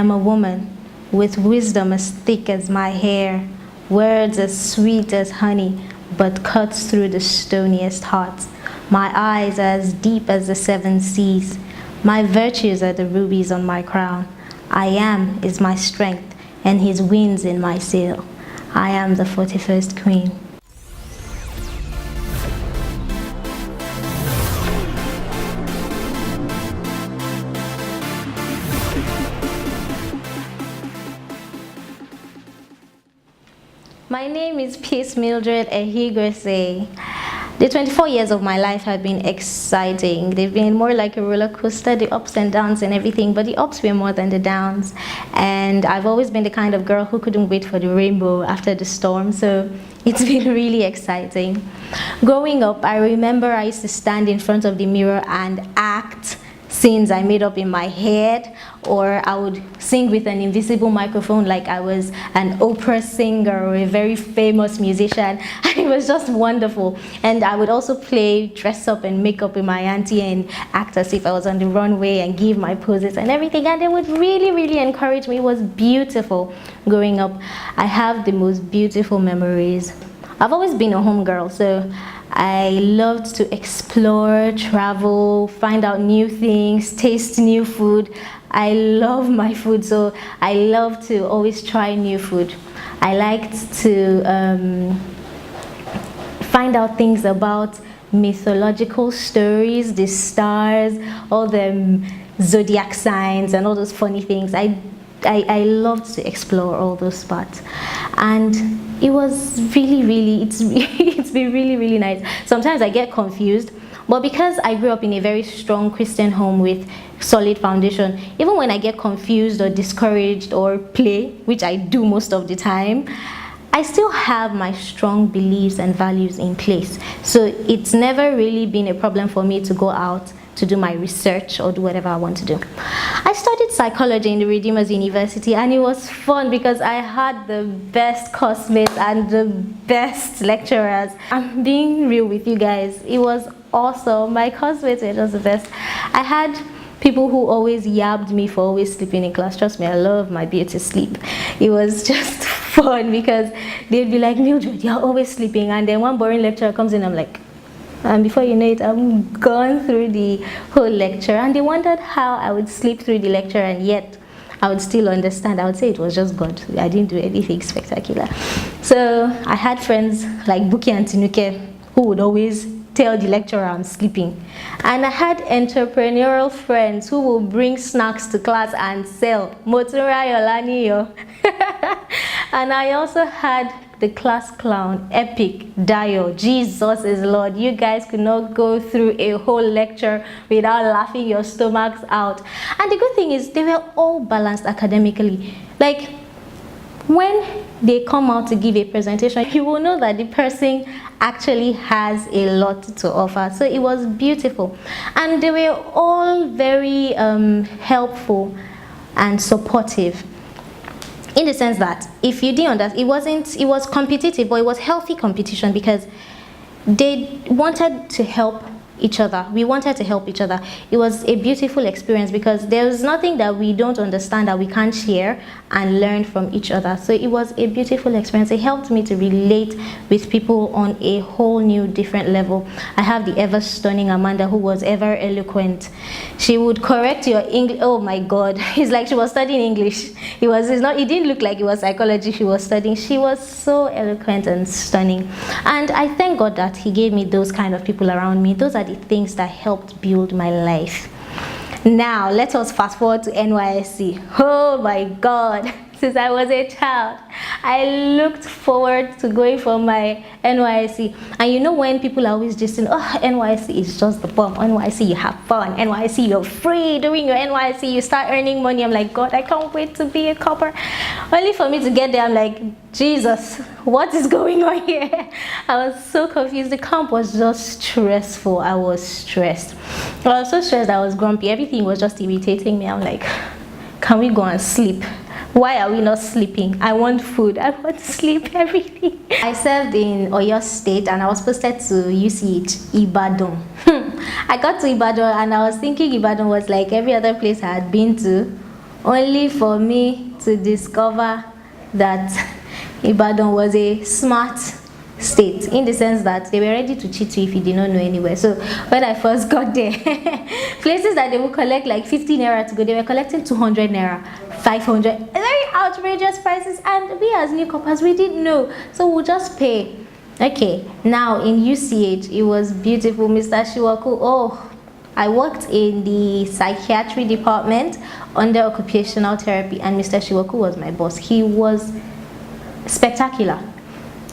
am a woman with wisdom as thick as my hair, words as sweet as honey, but cuts through the stoniest heart. My eyes are as deep as the seven seas. My virtues are the rubies on my crown. I am is my strength, and his winds in my sail. I am the 41st queen. My name is Mildred Ehiguese. The 24 years of my life have been exciting. They've been more like a roller coaster, the ups and downs and everything, but the ups were more than the downs. And I've always been the kind of girl who couldn't wait for the rainbow after the storm, so it's been really exciting. Growing up, I remember I used to stand in front of the mirror and act scenes I made up in my head, or I would sing with an invisible microphone like I was an opera singer or a very famous musician, and it was just wonderful. And I would also dress up and make up with my auntie and act as if I was on the runway and give my poses and everything, and they would really encourage me. It was beautiful growing up. I have the most beautiful memories. I've always been a home girl, so I loved to explore, travel, find out new things, taste new food. I love my food, so I love to always try new food. I liked to find out things about mythological stories, the stars, all the zodiac signs and all those funny things. I loved to explore all those spots, and it was it's been really nice. Sometimes I get confused, but because I grew up in a very strong Christian home with solid foundation, even when I get confused or discouraged or play, which I do most of the time, I still have my strong beliefs and values in place. So it's never really been a problem for me to go out to do my research or do whatever I want to do. I studied psychology in the Redeemers University, and it was fun because I had the best classmates and the best lecturers. I'm being real with you guys. It was awesome. My classmates were just the best. I had people who always yabbed me for always sleeping in class. Trust me, I love my beauty sleep. It was just fun because they'd be like, Mildred, you're always sleeping. And then one boring lecturer comes in, I'm like, and before you know it, I'm gone through the whole lecture. And they wondered how I would sleep through the lecture and yet I would still understand. I would say it was just God. I didn't do anything spectacular. So I had friends like Buki and Tinuke who would always tell the lecturer I'm sleeping. And I had entrepreneurial friends who will bring snacks to class and sell. Motura Yolani yo. And I also had the class clown, Epic, Dio, Jesus is Lord. You guys could not go through a whole lecture without laughing your stomachs out. And the good thing is they were all balanced academically. Like when they come out to give a presentation, you will know that the person actually has a lot to offer. So it was beautiful. And they were all very helpful and supportive. In the sense that if you didn't understand, it was competitive, but it was healthy competition because they wanted to help each other. We wanted to help each other. It was a beautiful experience because there's nothing that we don't understand that we can't share and learn from each other. So it was a beautiful experience. It helped me to relate with people on a whole new different level. I have the ever stunning Amanda, who was ever eloquent. She would correct your English. Oh my God, it's like she was studying English. It didn't look like it was psychology she was studying. She was so eloquent and stunning. And I thank God that he gave me those kind of people around me. Those are the things that helped build my life. Now let us fast forward to NYSC. Oh my God, since I was a child, I looked forward to going for my NYSC. And you know when people are always just saying, oh, NYSC is just the bomb. NYSC, you have fun. NYSC, you're free. Doing your NYSC, you start earning money. I'm like, God, I can't wait to be a copper. Only for me to get there, I'm like, Jesus, what is going on here? I was so confused. The camp was just stressful. I was stressed. I was so stressed, I was grumpy. Everything was just irritating me. I'm like, can we go and sleep? Why are we not sleeping? I want food. I want to sleep, everything. I served in Oyo State and I was posted to UCH, Ibadan. I got to Ibadan and I was thinking Ibadan was like every other place I had been to, only for me to discover that Ibadan was a smart state, in the sense that they were ready to cheat you if you did not know anywhere. So when I first got there, places that they would collect like 50 naira to go, they were collecting 200 naira, 500, very outrageous prices, and we as newcomers, we didn't know, so we'll just pay. Okay, now in UCH, it was beautiful. Mr. Shiwaku, oh, I worked in the psychiatry department under occupational therapy, and Mr. Shiwaku was my boss. He was spectacular.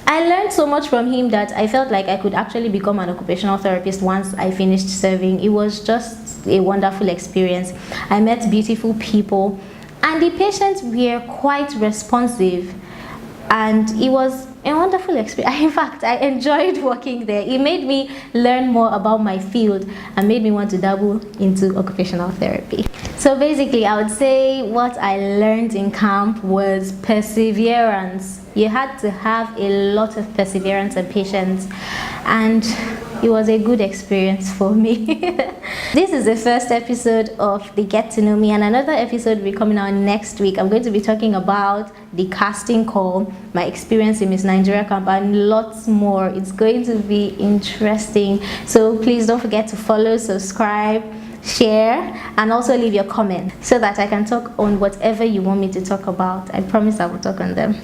I learned so much from him that I felt like I could actually become an occupational therapist once I finished serving. It was just a wonderful experience. I met beautiful people, and the patients were quite responsive, and it was a wonderful experience. In fact, I enjoyed working there. It made me learn more about my field and made me want to dabble into occupational therapy. So basically, I would say what I learned in camp was perseverance. You had to have a lot of perseverance and patience, and it was a good experience for me. This is the first episode of the Get to Know Me, and another episode will be coming out next week. I'm going to be talking about the casting call, my experience in Miss Nigeria camp, and lots more. It's going to be interesting. So please don't forget to follow, subscribe, share, and also leave your comment so that I can talk on whatever you want me to talk about. I promise I will talk on them.